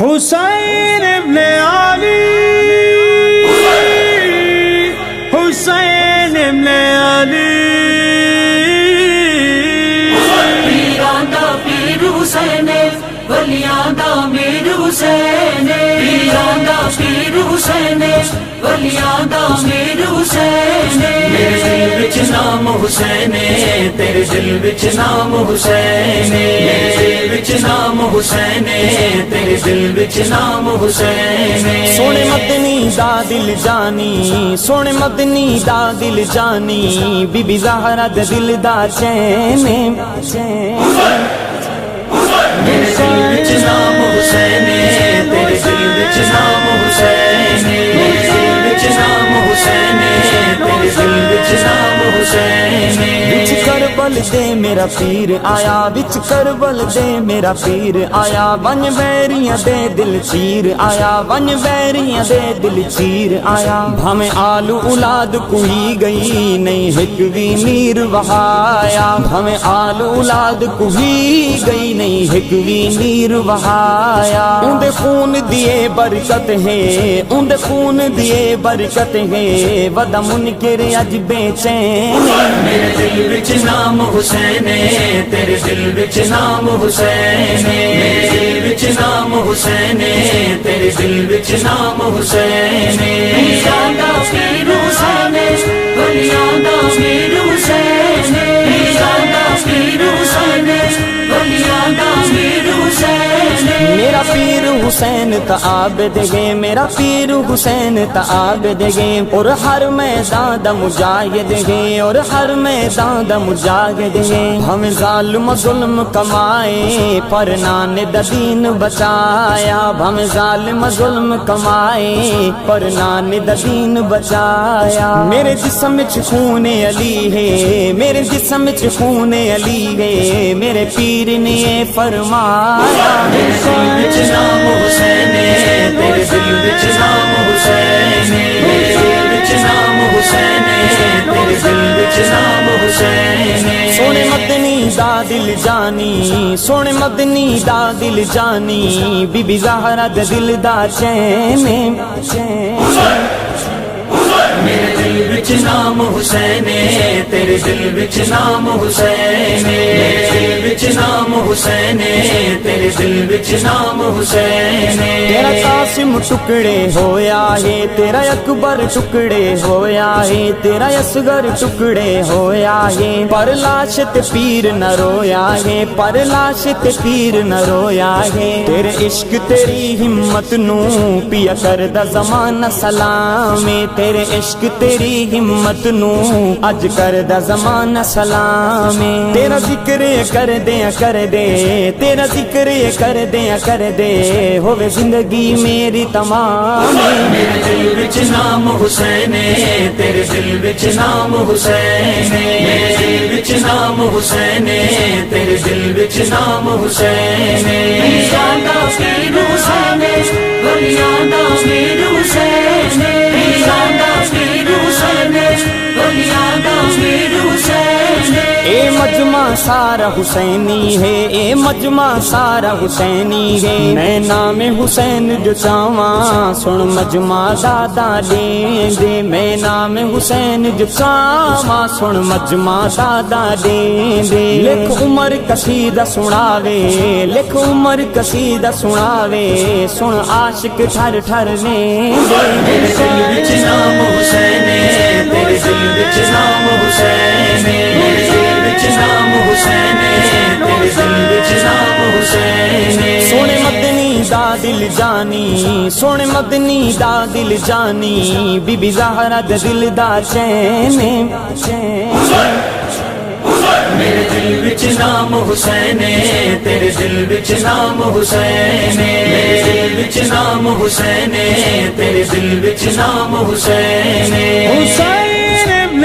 حسین ابن علی، حسین ابن علی، پیراں دا پیر حسین، ولیاں دا میر حسین، پیراں دا پیر حسین، ولیاں دا میر حسین، میرے دل وچ نام حسین، تیرے دل وچ نام حسین، میرے دل وچ نام حسین، تیرے دل وچ نام حسین، سونے مدنی دا دل جانی، سونے مدنی دا دل جانی، بی بی زہرا دا دل دا چین، میرے دل وچ نام حسین، تیرے دل وچ نام حسین، میرے دل وچ نام حسین، تیرے دل وچ نام حسین، وچ کربل دے میرا پیر آیا، وچ کربل دے میرا پیر آیا، ون بیریاں دے دل چیر آیا، ون بیریاں دے دل چیر آیا، بھامیں آلو اولاد کوئی گئی نہیں ہک وی نیر وہایا، بھامیں آلو اولاد کوئی گئی نہیں ہک وی نیر وہایا، اندے خون دیے برکت ہے، اندے خون دیے برکت ہے، ودا منکر اج بے چین، میرے دل وچ نام حسین، تیرے دل وچ نام حسین، میرے دل وچ نام حسین، تیرے دل وچ نام حسین، پیراں دا پیر حسین، ولیاں دا میر حسین، پیراں دا پیر حسین، ولیاں دا میر حسین، میرا پیر حسین تا عابد ہے، میرا پیر حسین تا عابد ہے، اور ہر میدان دا مجاہد ہے، اور ہر میدان دا مجاہد ہے، ہم ظالم ظلم کمائے پر نان دا دین بچایا، ہم ظالم ظلم کمائے پر نان دا دین بچایا، میرے جسم وچ خون علی ہے، میرے جسم وچ خون علی ہے، میرے پیر نے فرمایا، میرے دل وچ نام حسین، تیرے دل وچ نام حسین، میرے دل وچ نام حسین، تیرے دل وچ نام حسین، سونے مدنی دا دل جانی، سونے مدنی دا دل جانی، بی بی زہرا دا دل دا چین، میرے دل وچ نام حسین، تیرے دل وچ نام حسین، میرے دل وچ نام حسین، تیرے دل وچ نام حسین، تیرا قاسم ٹکڑے ہویا ہے، تیرا اکبر ٹکڑے ہویا ہے، تیرا اصغر ٹکڑے ہویا ہے، پر لاش تے پیر نہ رویا ہے، پر لاش تے پیر نہ رویا ہے، تیرے عشق تیری ہمت نو پیا کردا زمانہ سلام، تیرے عشق تیری ہمت نو اج کردا زمانہ سلام، تیرا ذکر کر دے، تیرا ذکر کر دے، ہوے زندگی میری تمام، میرے دل وچ نام حسین، تیرے دل وچ نام حسین، میرے دل وچ نام حسین، تیرے دل وچ نام حسین، پیراں دا پیر حسین، ولیاں دا میر حسین، پیراں دا پیر حسین، ولیاں دا میر حسین، اے مجمع سارا حسینی ہے، اے مجمع سارا حسینی ہے، میں نام حسین جو چاواں سن مجمع دادا دیں دے، میں نام حسین جو چاواں سن مجمع دادا دیں دے، لکھ عمر قصیدہ سناوے، لکھ عمر قصیدہ سناوے، سن عاشق ٹھر ٹھر لیں دے، میرے دل وچ نام حسین، تیرے دل وچ نام حسین، میرے دل وچ نام حسین، تیرے دل وچ نام حسین، سونے مدنی دا دل جانی، سونے مدنی دا دل جانی، بی بی زہرا دا دل دا چین، میرے دل وچ نام حسین، تیرے دل وچ نام حسین، میرے دل وچ نام حسین، تیرے دل وچ نام حسین، حسین ابن